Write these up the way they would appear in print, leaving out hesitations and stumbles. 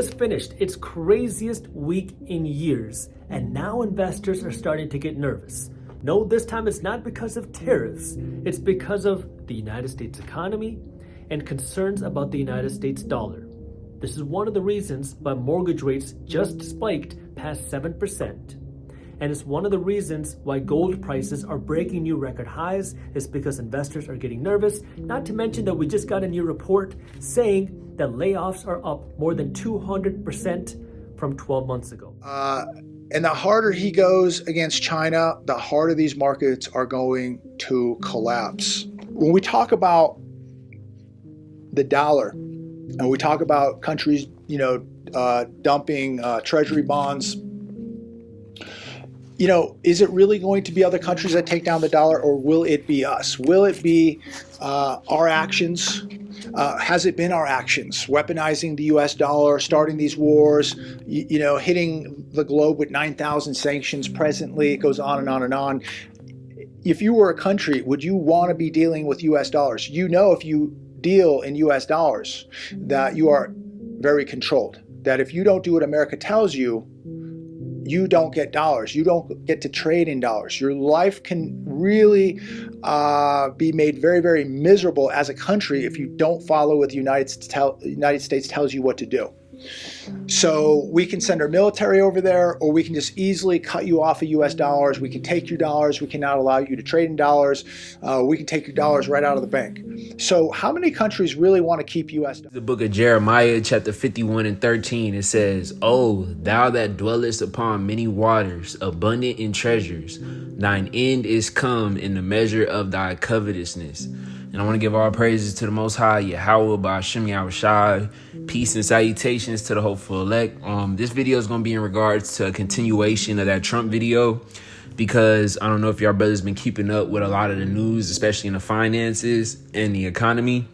Just finished its craziest week in years, and now investors are starting to get nervous. No, this time it's not because of tariffs, it's because of the United States economy and concerns about the United States dollar. This is one of the reasons why mortgage rates just spiked past 7%. And it's one of the reasons why gold prices are breaking new record highs, is because investors are getting nervous. Not to mention that we just got a new report saying that layoffs are up more than 200% from 12 months ago. And the harder he goes against China, the harder these markets are going to collapse. When we talk about the dollar and we talk about countries, dumping treasury bonds, is it really going to be other countries that take down the dollar, or will it be us? Will it be our actions? Has it been our actions? Weaponizing the US dollar, starting these wars, hitting the globe with 9,000 sanctions presently. It goes on and on and on. If you were a country, would you want to be dealing with US dollars? If you deal in US dollars, that you are very controlled. That if you don't do what America tells you, you don't get dollars. You don't get to trade in dollars. Your life can really be made very, very miserable as a country if you don't follow what the United States tells you what to do. So we can send our military over there, or we can just easily cut you off of US dollars. We can take your dollars. We cannot allow you to trade in dollars. We can take your dollars right out of the bank. So how many countries really want to keep US dollars? The book of Jeremiah, chapter 51 and 13, it says, "O thou that dwellest upon many waters, abundant in treasures, thine end is come in the measure of thy covetousness." And I want to give all praises to the Most High, Yahawah Bahasham Yahawashi. Peace and salutations to the hopeful elect. This video is going to be in regards to a continuation of that Trump video, because I don't know if y'all brothers been keeping up with a lot of the news, especially in the finances and the economy.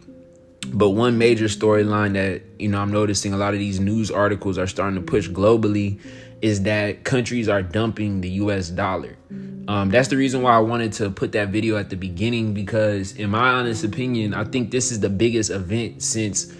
But one major storyline that, I'm noticing a lot of these news articles are starting to push globally is that countries are dumping the US dollar. That's the reason why I wanted to put that video at the beginning, because in my honest opinion, I think this is the biggest event since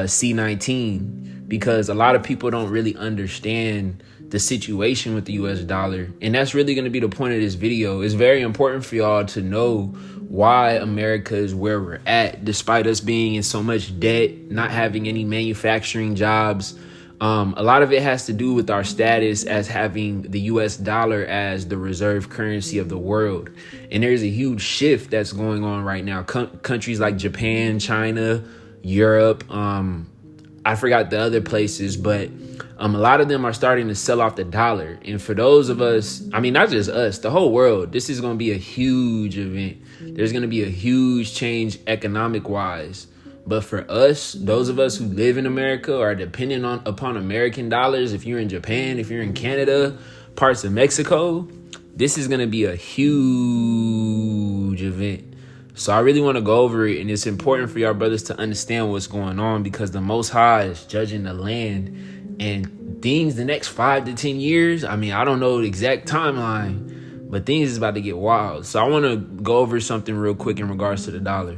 C-19, because a lot of people don't really understand the situation with the US dollar. And that's really going to be the point of this video. It's very important for y'all to know why America is where we're at, despite us being in so much debt, not having any manufacturing jobs. A lot of it has to do with our status as having the US dollar as the reserve currency of the world. And there's a huge shift that's going on right now. Countries like Japan, China, Europe, I forgot the other places, but a lot of them are starting to sell off the dollar. And for those of us, not just us, the whole world, this is going to be a huge event. There's going to be a huge change economic wise. But for us, those of us who live in America are dependent upon American dollars. If you're in Japan, if you're in Canada, parts of Mexico, this is going to be a huge event. So I really want to go over it. And it's important for y'all brothers to understand what's going on, because the Most High is judging the land and things the next 5 to 10 years. I don't know the exact timeline, but things is about to get wild. So I want to go over something real quick in regards to the dollar.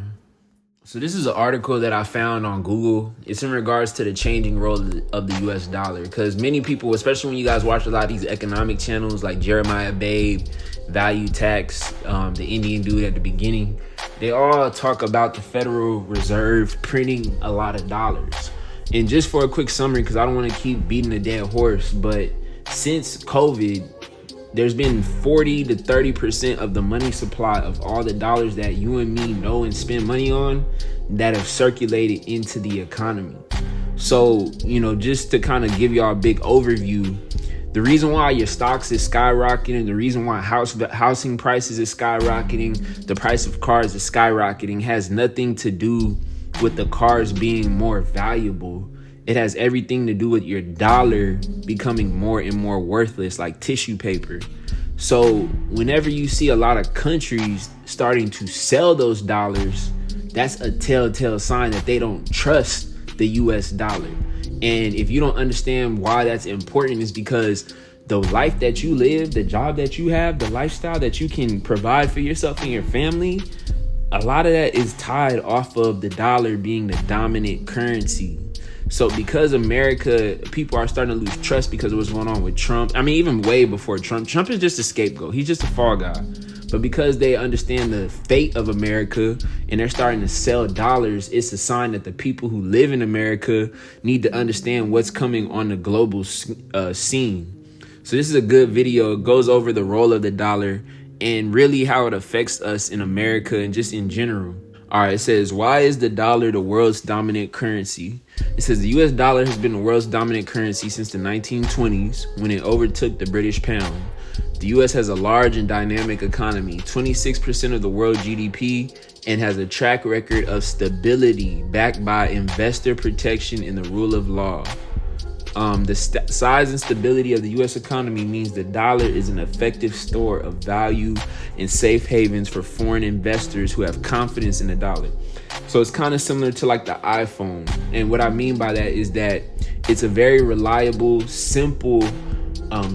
So this is an article that I found on Google. It's in regards to the changing role of the US dollar, because many people, especially when you guys watch a lot of these economic channels like Jeremiah Babe, Value Tax, the Indian dude at the beginning, they all talk about the Federal Reserve printing a lot of dollars. And just for a quick summary, because I don't want to keep beating a dead horse, but since COVID, there's been 40 to 30% of the money supply of all the dollars that you and me know and spend money on that have circulated into the economy. So, just to kind of give y'all a big overview, the reason why your stocks is skyrocketing, the reason why housing prices is skyrocketing, the price of cars is skyrocketing, has nothing to do with the cars being more valuable. It has everything to do with your dollar becoming more and more worthless, like tissue paper. So whenever you see a lot of countries starting to sell those dollars, that's a telltale sign that they don't trust the US dollar. And if you don't understand why that's important, is because the life that you live, the job that you have, the lifestyle that you can provide for yourself and your family, a lot of that is tied off of the dollar being the dominant currency. So because America, people are starting to lose trust because of what's going on with Trump. I mean, even way before Trump is just a scapegoat. He's just a fall guy. But because they understand the fate of America and they're starting to sell dollars, it's a sign that the people who live in America need to understand what's coming on the global scene. So this is a good video. It goes over the role of the dollar and really how it affects us in America and just in general. All right, it says, why is the dollar the world's dominant currency? It says the US dollar has been the world's dominant currency since the 1920s when it overtook the British pound. The US has a large and dynamic economy, 26% of the world GDP, and has a track record of stability backed by investor protection and the rule of law. The size and stability of the U.S. economy means the dollar is an effective store of value and safe havens for foreign investors who have confidence in the dollar. So it's kind of similar to like the iPhone. And what I mean by that is that it's a very reliable, simple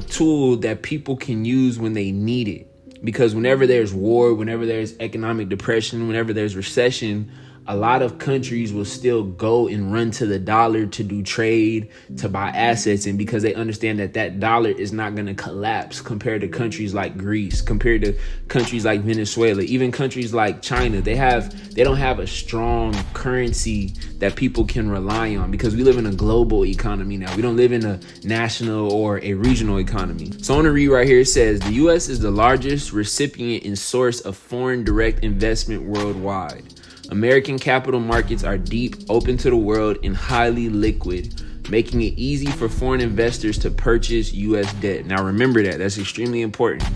tool that people can use when they need it. Because whenever there's war, whenever there's economic depression, whenever there's recession, a lot of countries will still go and run to the dollar to do trade, to buy assets. And because they understand that that dollar is not going to collapse compared to countries like Greece, compared to countries like Venezuela, even countries like China, they don't have a strong currency that people can rely on because we live in a global economy now. We don't live in a national or a regional economy. So I want to read right here. It says the U.S. is the largest recipient and source of foreign direct investment worldwide. American capital markets are deep, open to the world, and highly liquid, making it easy for foreign investors to purchase U.S. debt. Now remember that. That's extremely important.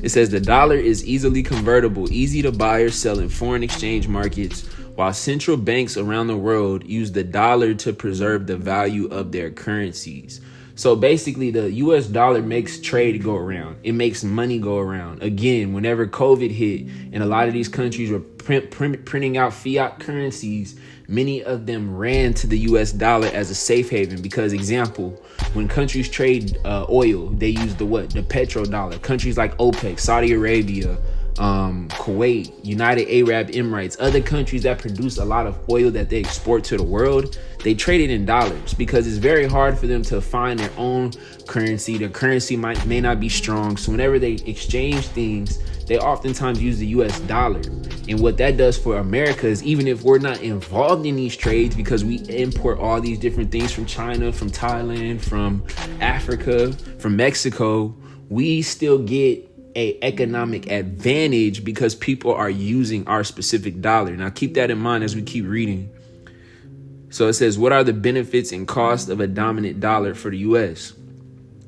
It says the dollar is easily convertible, easy to buy or sell in foreign exchange markets, while central banks around the world use the dollar to preserve the value of their currencies. So basically, the U.S. dollar makes trade go around. It makes money go around. Again, whenever COVID hit and a lot of these countries were printing out fiat currencies, many of them ran to the U.S. dollar as a safe haven. Because, example, when countries trade oil, they use the petrodollar. Countries like OPEC, Saudi Arabia, Kuwait, United Arab Emirates, other countries that produce a lot of oil that they export to the world, they trade it in dollars because it's very hard for them to find their own currency. Their currency may not be strong. So whenever they exchange things, they oftentimes use the US dollar. And what that does for America is even if we're not involved in these trades because we import all these different things from China, from Thailand, from Africa, from Mexico, we still get a economic advantage because people are using our specific dollar. Now keep that in mind as we keep reading. So it says, what are the benefits and costs of a dominant dollar for the U.S.?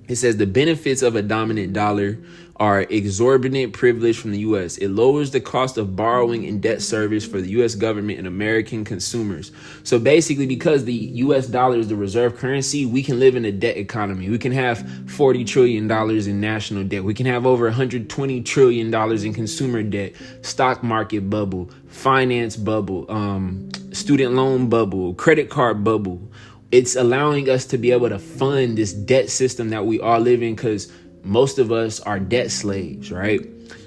It says the benefits of a dominant dollar are exorbitant privilege from the U.S. It lowers the cost of borrowing and debt service for the U.S. government and American consumers. So basically, because the U.S. dollar is the reserve currency, we can live in a debt economy. We can have $40 trillion in national debt. We can have over $120 trillion in consumer debt, stock market bubble, finance bubble, student loan bubble, credit card bubble. It's allowing us to be able to fund this debt system that we all live in because most of us are debt slaves, right?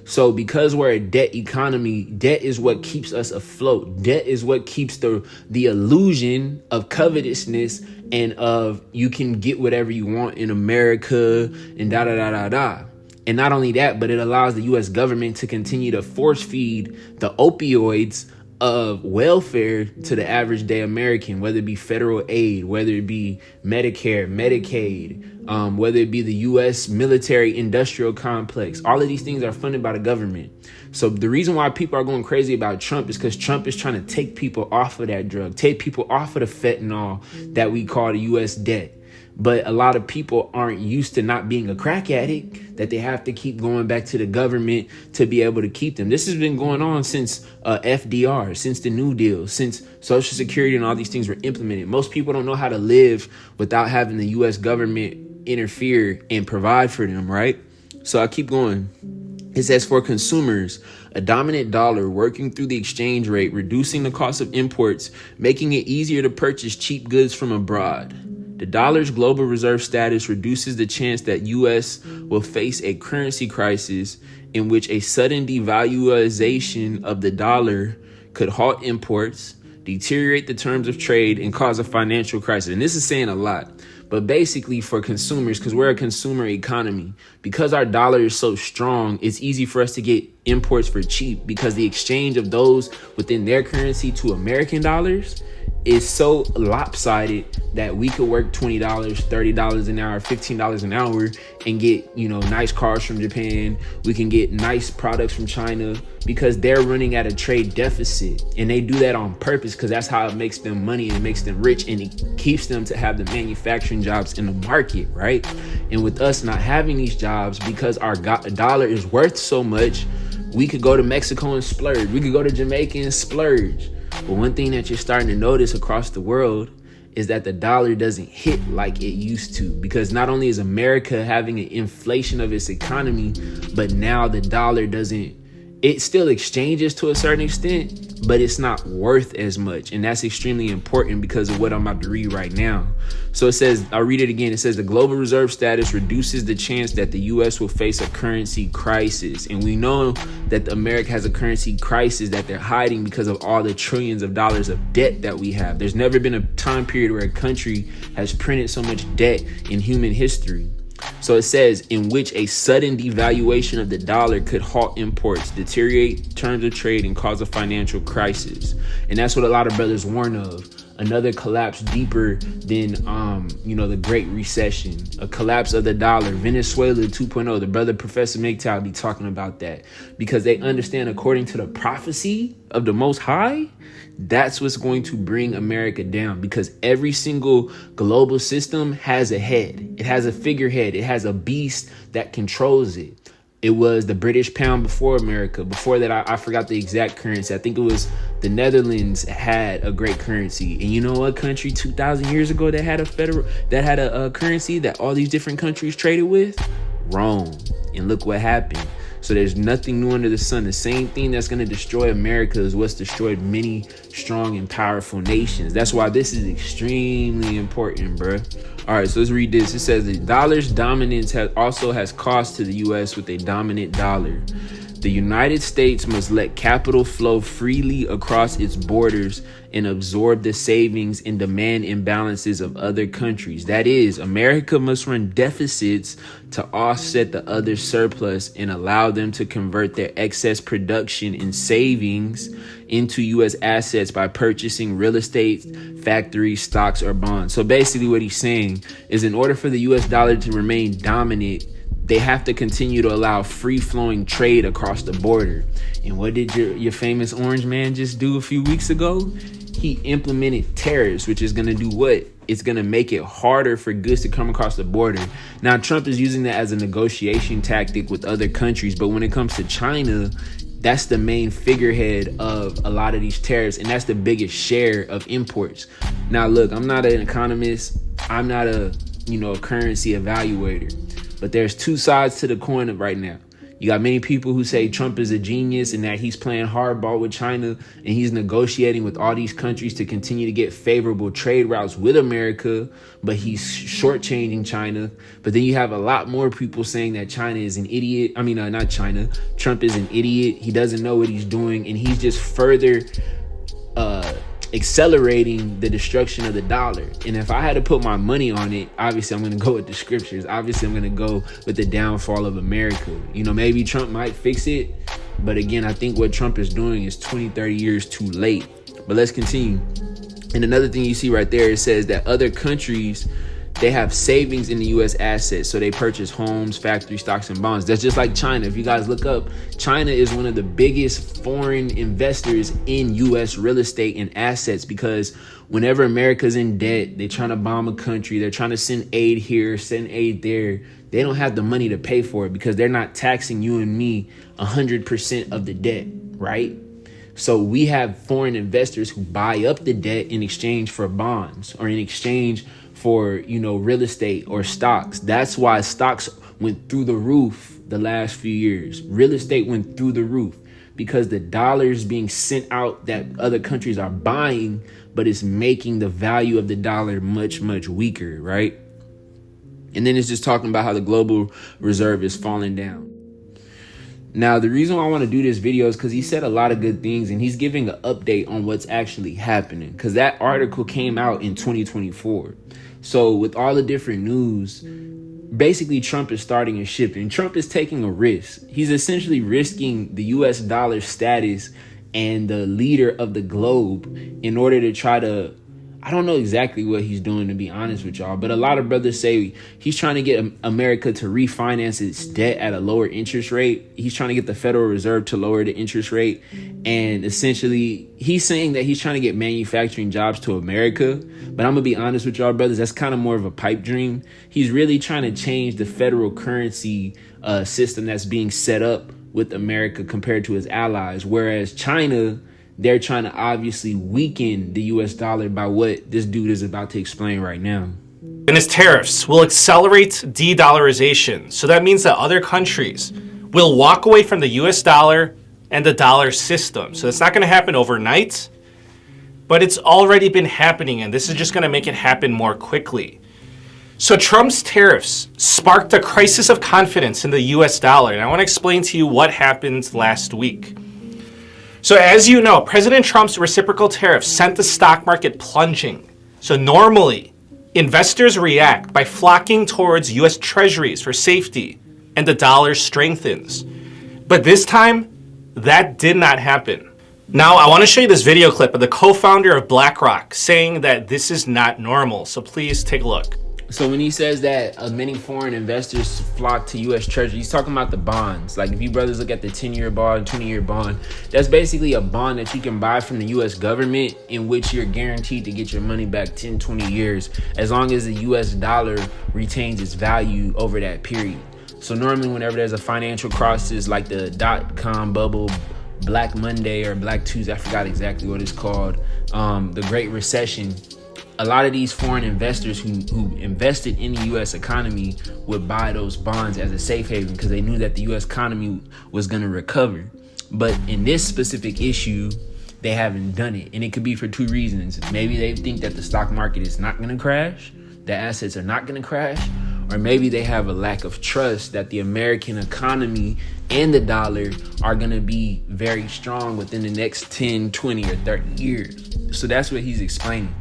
So because we're a debt economy, debt is what keeps us afloat. Debt is what keeps the illusion of covetousness and of you can get whatever you want in America and da da da da da. And not only that, but it allows the U.S. government to continue to force feed the opioids of welfare to the average day American, whether it be federal aid, whether it be Medicare, Medicaid, whether it be the U.S. military industrial complex. All of these things are funded by the government. So the reason why people are going crazy about Trump is because Trump is trying to take people off of that drug, take people off of the fentanyl that we call the U.S. debt. But a lot of people aren't used to not being a crack addict, that they have to keep going back to the government to be able to keep them. This has been going on since FDR, since the New Deal, since Social Security and all these things were implemented. Most people don't know how to live without having the U.S. government interfere and provide for them, right? So I keep going. It says for consumers, a dominant dollar working through the exchange rate, reducing the cost of imports, making it easier to purchase cheap goods from abroad. The dollar's global reserve status reduces the chance that U.S. will face a currency crisis in which a sudden devaluation of the dollar could halt imports, deteriorate the terms of trade, and cause a financial crisis. And this is saying a lot. But basically for consumers, because we're a consumer economy, because our dollar is so strong, it's easy for us to get imports for cheap because the exchange of those within their currency to American dollars is so lopsided that we could work $20, $30 an hour, $15 an hour and get, nice cars from Japan. We can get nice products from China because they're running at a trade deficit, and they do that on purpose because that's how it makes them money and makes them rich, and it keeps them to have the manufacturing jobs in the market, right? And with us not having these jobs because our dollar is worth so much, we could go to Mexico and splurge. We could go to Jamaica and splurge. But one thing that you're starting to notice across the world is that the dollar doesn't hit like it used to, because not only is America having an inflation of its economy, but now the dollar it still exchanges to a certain extent, but it's not worth as much. And that's extremely important because of what I'm about to read right now. So it says, I'll read it again. It says the global reserve status reduces the chance that the U.S. will face a currency crisis. And we know that America has a currency crisis that they're hiding because of all the trillions of dollars of debt that we have. There's never been a time period where a country has printed so much debt in human history. So it says, in which a sudden devaluation of the dollar could halt imports, deteriorate terms of trade, and cause a financial crisis. And that's what a lot of brothers warn of. Another collapse deeper than, the Great Recession, a collapse of the dollar, Venezuela 2.0. The brother Professor Miktal be talking about that because they understand, according to the prophecy of the Most High, that's what's going to bring America down, because every single global system has a head. It has a figurehead. It has a beast that controls it. It was the British pound before America. Before that, I forgot the exact currency. I think it was the Netherlands had a great currency. And you know what country 2,000 years ago that had a currency that all these different countries traded with? Rome. And look what happened. So there's nothing new under the sun. The same thing that's going to destroy America is what's destroyed many strong and powerful nations. That's why this is extremely important, bro. All right, so let's read this. It says the dollar's dominance has cost to the U.S. with a dominant dollar. The United States must let capital flow freely across its borders and absorb the savings and demand imbalances of other countries. That is, America must run deficits to offset the other surplus and allow them to convert their excess production and savings into U.S. assets by purchasing real estate, factories, stocks, or bonds. So basically what he's saying is, in order for the U.S. dollar to remain dominant, they have to continue to allow free-flowing trade across the border. And what did your famous orange man just do a few weeks ago? He implemented tariffs, which is going to do what? It's going to make it harder for goods to come across the border. Now, Trump is using that as a negotiation tactic with other countries. But when it comes to China, that's the main figurehead of a lot of these tariffs. And that's the biggest share of imports. Now, look, I'm not an economist. I'm not a currency evaluator. But there's two sides to the coin right now. You got many people who say Trump is a genius and that he's playing hardball with China and he's negotiating with all these countries to continue to get favorable trade routes with America, but he's shortchanging China. But then you have a lot more people saying that China is an idiot. I mean, not China. Trump is an idiot. He doesn't know what he's doing, and he's just further accelerating the destruction of the dollar. And if I had to put my money on it, obviously I'm going to go with the scriptures. Obviously I'm going to go with the downfall of America. Maybe Trump might fix it, but again, I think what Trump is doing is 20, 30 years too late. But let's continue. And another thing you see right there, it says that other countries, they have savings in the U.S. assets. So they purchase homes, factories, stocks, and bonds. That's just like China. If you guys look up, China is one of the biggest foreign investors in U.S. real estate and assets, because whenever America's in debt, they're trying to bomb a country. They're trying to send aid here, send aid there. They don't have the money to pay for it because they're not taxing you and me 100% of the debt, right? So we have foreign investors who buy up the debt in exchange for bonds or in exchange for, real estate or stocks. That's why stocks went through the roof the last few years. Real estate went through the roof because the dollars being sent out that other countries are buying, but it's making the value of the dollar much, much weaker, right? And then it's just talking about how the global reserve is falling down. Now, the reason why I want to do this video is because he said a lot of good things and he's giving an update on what's actually happening, because that article came out in 2024. So with all the different news, basically Trump is starting a shift and Trump is taking a risk. He's essentially risking the US dollar status and the leader of the globe in order to try to, I don't know exactly what he's doing, to be honest with y'all, but a lot of brothers say he's trying to get America to refinance its debt at a lower interest rate. He's trying to get the Federal Reserve to lower the interest rate. And essentially, he's saying that he's trying to get manufacturing jobs to America. But I'm going to be honest with y'all, brothers, that's kind of more of a pipe dream. He's really trying to change the federal currency system that's being set up with America compared to his allies. Whereas China, they're trying to obviously weaken the US dollar by what this dude is about to explain right now. And his tariffs will accelerate de-dollarization. So that means that other countries will walk away from the US dollar and the dollar system. So it's not going to happen overnight, but it's already been happening, and this is just going to make it happen more quickly. So Trump's tariffs sparked a crisis of confidence in the US dollar, and I want to explain to you what happened last week. So as you know, President Trump's reciprocal tariffs sent the stock market plunging. So normally, investors react by flocking towards US Treasuries for safety, and the dollar strengthens. But this time, that did not happen. Now, I want to show you this video clip of the co-founder of BlackRock saying that this is not normal. So please take a look. So when he says that many foreign investors flock to U.S. Treasury, he's talking about the bonds. Like if you brothers look at the 10-year bond, 20-year bond, that's basically a bond that you can buy from the U.S. government in which you're guaranteed to get your money back 10, 20 years as long as the U.S. dollar retains its value over that period. So normally whenever there's a financial crisis like the dot-com bubble, Black Monday or Black Tuesday, I forgot exactly what it's called, the Great Recession, a lot of these foreign investors who invested in the U.S. economy would buy those bonds as a safe haven because they knew that the U.S. economy was going to recover. But in this specific issue, they haven't done it. And it could be for two reasons. Maybe they think that the stock market is not going to crash, the assets are not going to crash, or maybe they have a lack of trust that the American economy and the dollar are going to be very strong within the next 10, 20, or 30 years. So that's what he's explaining.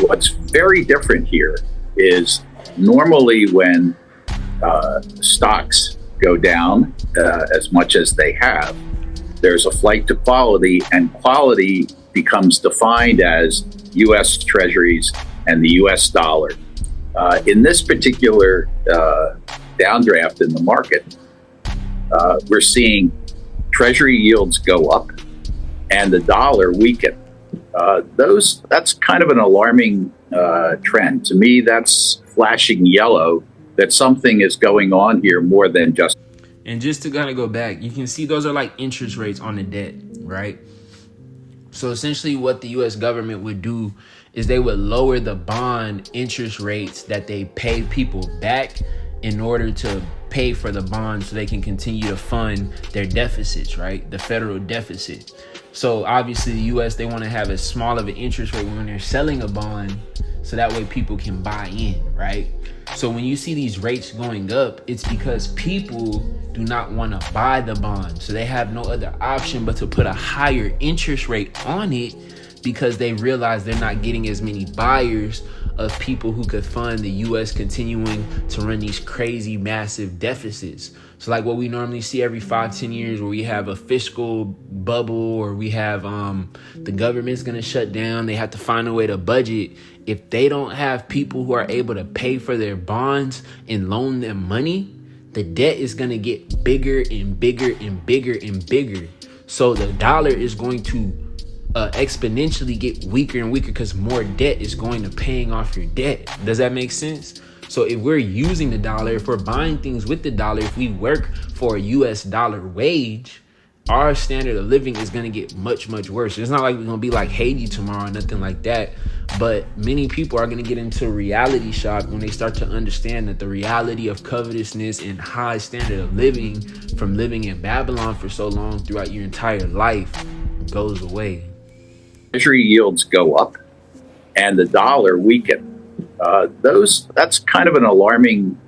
What's very different here is normally when stocks go down as much as they have, there's a flight to quality, and quality becomes defined as U.S. Treasuries and the U.S. dollar. In this particular downdraft in the market, we're seeing Treasury yields go up and the dollar weaken. That's kind of an alarming trend. To me, that's flashing yellow that something is going on here more than just. And just to kind of go back, you can see those are like interest rates on the debt, right? So essentially what the U.S. government would do is they would lower the bond interest rates that they pay people back in order to pay for the bonds so they can continue to fund their deficits, right? The federal deficit. So obviously the U.S., they want to have as small of an interest rate when they're selling a bond so that way people can buy in, right? So when you see these rates going up, it's because people do not want to buy the bond. So they have no other option but to put a higher interest rate on it because they realize they're not getting as many buyers of people who could fund the U.S. continuing to run these crazy massive deficits. So like what we normally see every 5-10 years where we have a fiscal bubble or we have the government's going to shut down. They have to find a way to budget. If they don't have people who are able to pay for their bonds and loan them money, the debt is going to get bigger and bigger and bigger and bigger. So the dollar is going to exponentially get weaker and weaker because more debt is going to paying off your debt. Does that make sense? So if we're using the dollar, if we're buying things with the dollar, if we work for a US dollar wage, our standard of living is going to get much, much worse. It's not like we're going to be like Haiti tomorrow, nothing like that. But many people are going to get into a reality shock when they start to understand that the reality of covetousness and high standard of living from living in Babylon for so long throughout your entire life goes away. Treasury yields go up and the dollar weaken. That's kind of an alarming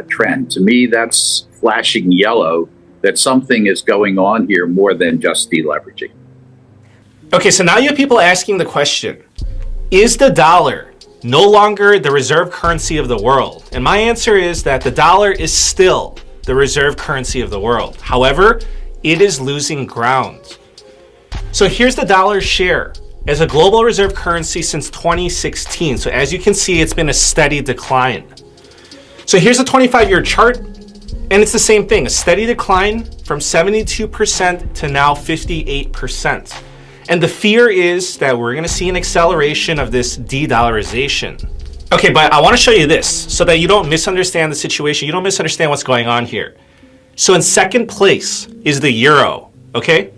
trend. To me, that's flashing yellow that something is going on here more than just deleveraging. Okay, so now you have people asking the question, is the dollar no longer the reserve currency of the world? And my answer is that the dollar is still the reserve currency of the world. However, it is losing ground. So here's the dollar's share as a global reserve currency since 2016. So as you can see, it's been a steady decline. So here's a 25-year chart, and it's the same thing, a steady decline from 72% to now 58%. And the fear is that we're gonna see an acceleration of this de-dollarization. Okay, but I wanna show you this so that you don't misunderstand the situation, you don't misunderstand what's going on here. So in second place is the euro, okay?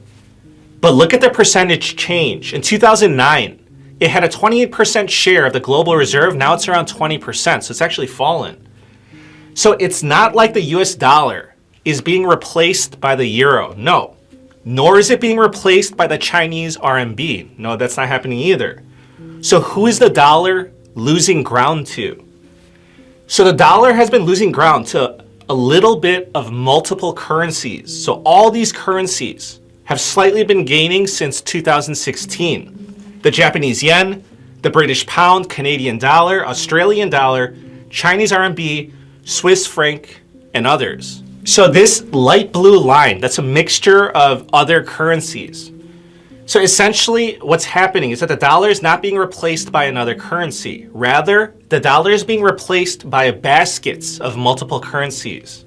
But look at the percentage change. In 2009, it had a 28% share of the global reserve, now it's around 20%, so it's actually fallen. So it's not like the US dollar is being replaced by the euro, no. Nor is it being replaced by the Chinese RMB. No, that's not happening either. So who is the dollar losing ground to? So the dollar has been losing ground to a little bit of multiple currencies. So all these currencies have slightly been gaining since 2016. The Japanese yen, the British pound, Canadian dollar, Australian dollar, Chinese RMB, Swiss franc, and others. So this light blue line, that's a mixture of other currencies. So essentially what's happening is that the dollar is not being replaced by another currency. Rather, the dollar is being replaced by baskets of multiple currencies.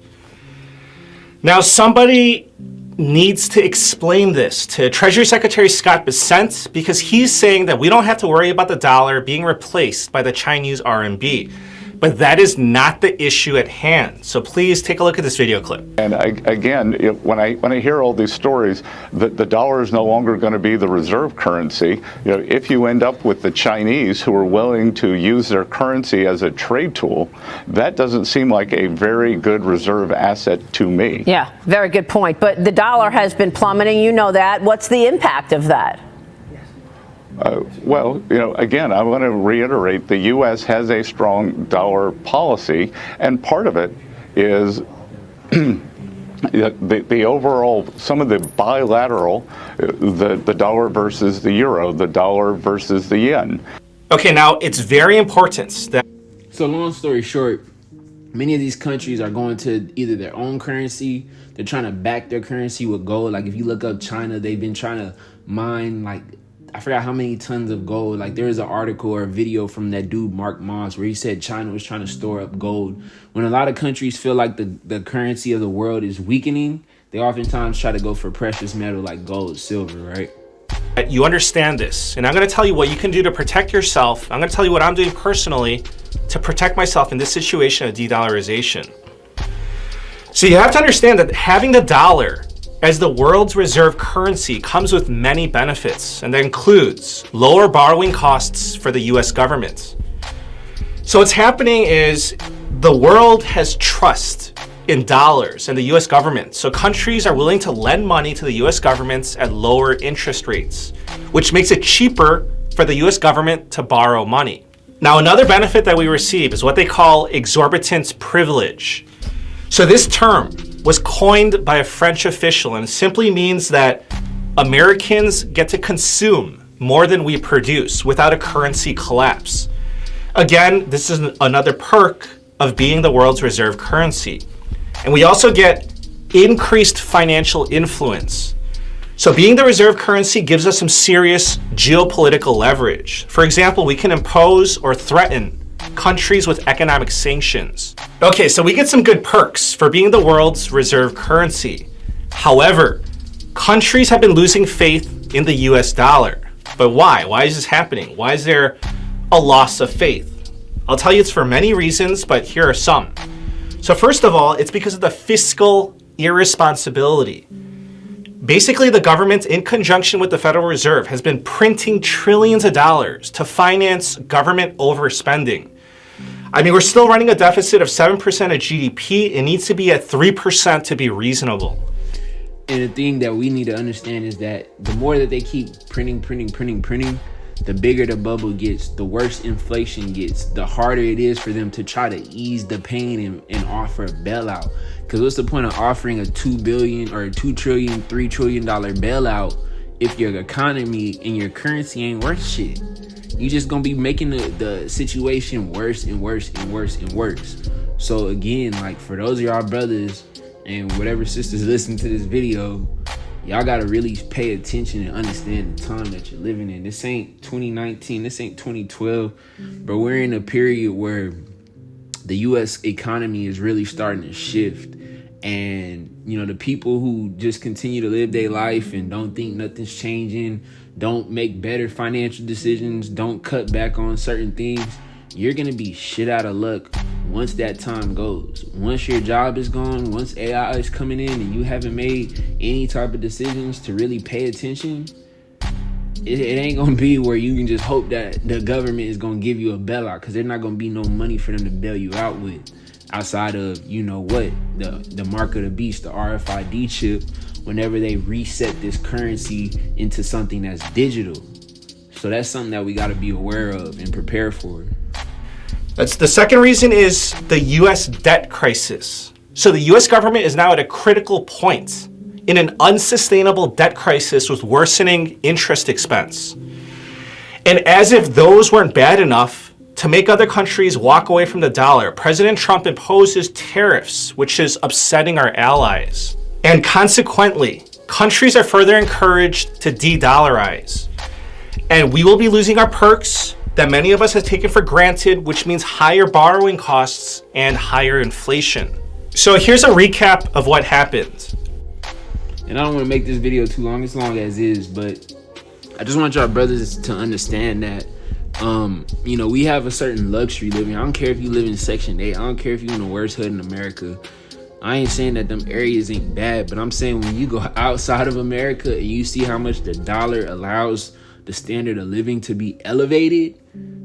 Now somebody needs to explain this to Treasury Secretary Scott Bessent, because he's saying that we don't have to worry about the dollar being replaced by the Chinese RMB. But that is not the issue at hand. So please take a look at this video clip. And again, when I hear all these stories, that the dollar is no longer going to be the reserve currency. If you end up with the Chinese who are willing to use their currency as a trade tool, that doesn't seem like a very good reserve asset to me. Yeah, very good point. But the dollar has been plummeting. You know that. What's the impact of that? Well, again, I want to reiterate, the U.S. has a strong dollar policy, and part of it is the overall, some of the bilateral, the dollar versus the euro, the dollar versus the yen. Okay, now it's very important that... So long story short, many of these countries are going to either their own currency, they're trying to back their currency with gold. Like if you look up China, they've been trying to mine I forgot how many tons of gold. Like there is an article or a video from that dude Mark Moss where he said China was trying to store up gold. When a lot of countries feel like the currency of the world is weakening, they oftentimes try to go for precious metal like gold, silver, right? You understand this, and I'm going to tell you what you can do to protect yourself. I'm going to tell you what I'm doing personally to protect myself in this situation of de-dollarization. So you have to understand that having the dollar as the world's reserve currency comes with many benefits, and that includes lower borrowing costs for the US government. So what's happening is the world has trust in dollars and the US government. So countries are willing to lend money to the US governments at lower interest rates, which makes it cheaper for the US government to borrow money. Now, another benefit that we receive is what they call exorbitant privilege. So this term was coined by a French official, and it simply means that Americans get to consume more than we produce without a currency collapse. Again, this is another perk of being the world's reserve currency. And we also get increased financial influence. So being the reserve currency gives us some serious geopolitical leverage. For example, we can impose or threaten countries with economic sanctions. Okay, so we get some good perks for being the world's reserve currency. However, countries have been losing faith in the US dollar. But why? Why is this happening? Why is there a loss of faith? I'll tell you it's for many reasons, but here are some. So first of all, it's because of the fiscal irresponsibility. Basically, the government, in conjunction with the Federal Reserve, has been printing trillions of dollars to finance government overspending. I mean, we're still running a deficit of 7% of GDP. It needs to be at 3% to be reasonable. And the thing that we need to understand is that the more that they keep printing, the bigger the bubble gets, the worse inflation gets, the harder it is for them to try to ease the pain and offer a bailout. Because what's the point of offering a $2 billion or a $2 trillion, $3 trillion bailout if your economy and your currency ain't worth shit? You just gonna be making the situation worse and worse and worse and worse. So again, like, for those of y'all brothers and whatever sisters listen to this video, y'all gotta really pay attention and understand the time that you're living in. This ain't 2019, this ain't 2012, but we're in a period where the U.S. economy is really starting to shift. And, you know, the people who just continue to live their life and don't think nothing's changing, don't make better financial decisions, don't cut back on certain things, you're going to be shit out of luck once that time goes. Once your job is gone, once AI is coming in and you haven't made any type of decisions to really pay attention, it ain't going to be where you can just hope that the government is going to give you a bailout, because there's not going to be no money for them to bail you out with outside of, you know what, the mark of the beast, the RFID chip, whenever they reset this currency into something that's digital. So that's something that we got to be aware of and prepare for. That's the second reason is the U.S. debt crisis. So the U.S. government is now at a critical point in an unsustainable debt crisis with worsening interest expense. And as if those weren't bad enough, to make other countries walk away from the dollar, President Trump imposes tariffs, which is upsetting our allies. And consequently, countries are further encouraged to de-dollarize. And we will be losing our perks that many of us have taken for granted, which means higher borrowing costs and higher inflation. So here's a recap of what happened. And I don't want to make this video too long. It's long as is, but I just want y'all brothers to understand that, you know, we have a certain luxury living. I don't care if you live in Section 8. I don't care if you're in the worst hood in America. I ain't saying that them areas ain't bad, but I'm saying when you go outside of America and you see how much the dollar allows the standard of living to be elevated,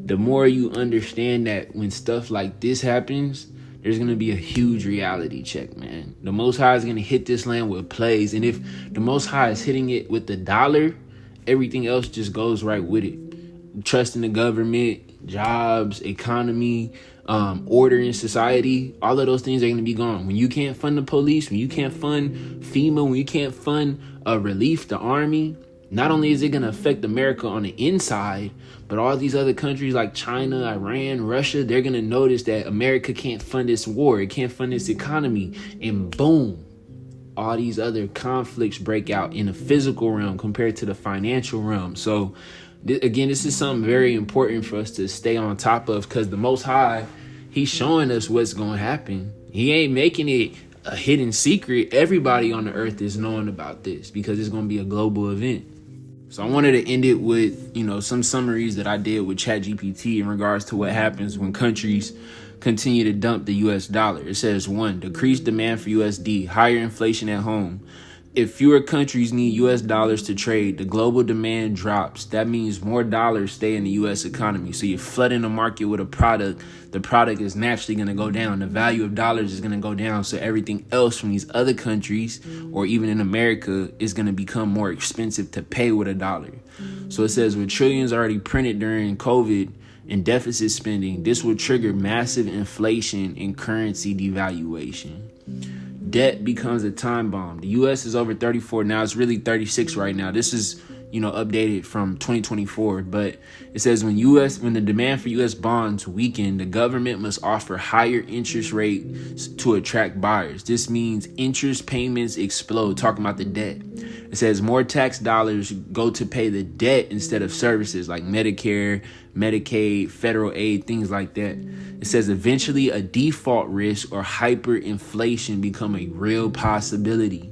the more you understand that when stuff like this happens, there's going to be a huge reality check, man. The Most High is going to hit this land with plagues. And if the Most High is hitting it with the dollar, everything else just goes right with it. Trust in the government, jobs, economy, order in society, all of those things are going to be gone. When you can't fund the police, when you can't fund FEMA, when you can't fund relief, the army, not only is it going to affect America on the inside, but all these other countries like China, Iran, Russia, they're going to notice that America can't fund this war, it can't fund this economy, and boom, all these other conflicts break out in the physical realm compared to the financial realm. So again, this is something very important for us to stay on top of, because the Most High, he's showing us what's going to happen. He ain't making it a hidden secret. Everybody on the earth is knowing about this because it's going to be a global event. So I wanted to end it with, you know, some summaries that I did with ChatGPT in regards to what happens when countries continue to dump the US dollar. It says 1, decreased demand for USD, higher inflation at home. If fewer countries need US dollars to trade, the global demand drops. That means more dollars stay in the US economy. So you're flooding the market with a product. The product is naturally going to go down. The value of dollars is going to go down. So everything else from these other countries, or even in America, is going to become more expensive to pay with a dollar. So it says with trillions already printed during COVID and deficit spending, this will trigger massive inflation and currency devaluation. Debt becomes a time bomb. The U.S. is over 34 now. It's really 36 right now. This is, you know, updated from 2024. But it says when the demand for U.S. bonds weaken, the government must offer higher interest rates to attract buyers. This means interest payments explode. Talking about the debt. It says more tax dollars go to pay the debt instead of services like Medicare, Medicaid, federal aid, things like that. It says eventually a default risk or hyperinflation become a real possibility.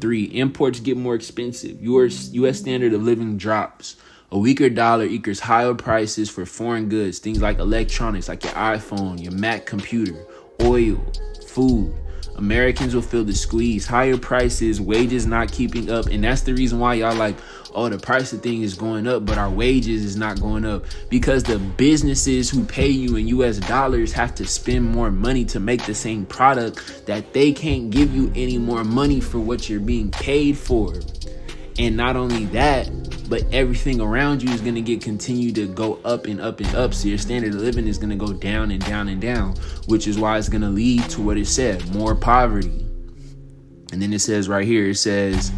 3, imports get more expensive. U.S. standard of living drops. A weaker dollar equals higher prices for foreign goods, things like electronics, like your iPhone, your Mac computer, oil, food. Americans will feel the squeeze. Higher prices, wages not keeping up. And that's the reason why y'all like, oh, the price of thing is going up, but our wages is not going up. Because the businesses who pay you in US dollars have to spend more money to make the same product, that they can't give you any more money for what you're being paid for. And not only that, but everything around you is going to continue to go up and up and up. So your standard of living is going to go down and down and down, which is why it's going to lead to what it said, more poverty. And then it says right here, it says,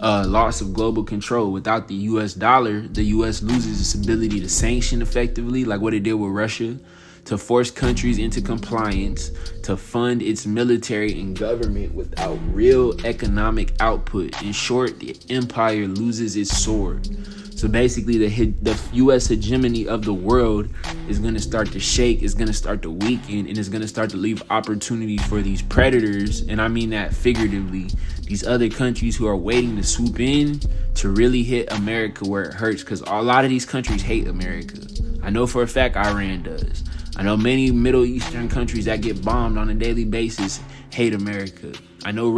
loss of global control. Without the U.S. dollar, the U.S. loses its ability to sanction effectively, like what it did with Russia, to force countries into compliance, to fund its military and government without real economic output. In short, the empire loses its sword. So basically, the U.S. hegemony of the world is going to start to shake, it's going to start to weaken, and it's going to start to leave opportunities for these predators, and I mean that figuratively, these other countries who are waiting to swoop in to really hit America where it hurts, because a lot of these countries hate America. I know for a fact Iran does. I know many Middle Eastern countries that get bombed on a daily basis hate America. I know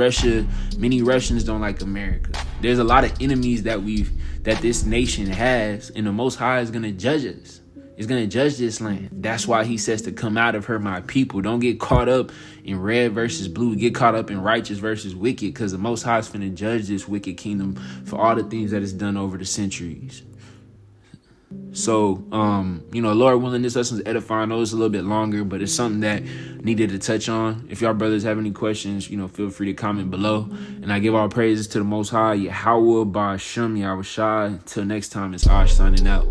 many Russians don't like America. There's a lot of enemies that this nation has, and the Most High is going to judge us. He's going to judge this land. That's why he says to come out of her, my people. Don't get caught up in red versus blue. Get caught up in righteous versus wicked, because the Most High is going to judge this wicked kingdom for all the things that it's done over the centuries. So, Lord willing, this lesson's edifying. I know it's a little bit longer, but it's something that needed to touch on. If y'all brothers have any questions, feel free to comment below. And I give all praises to the Most High, Yahawah Bahasham Yahawashi. Till next time, it's Ash signing out.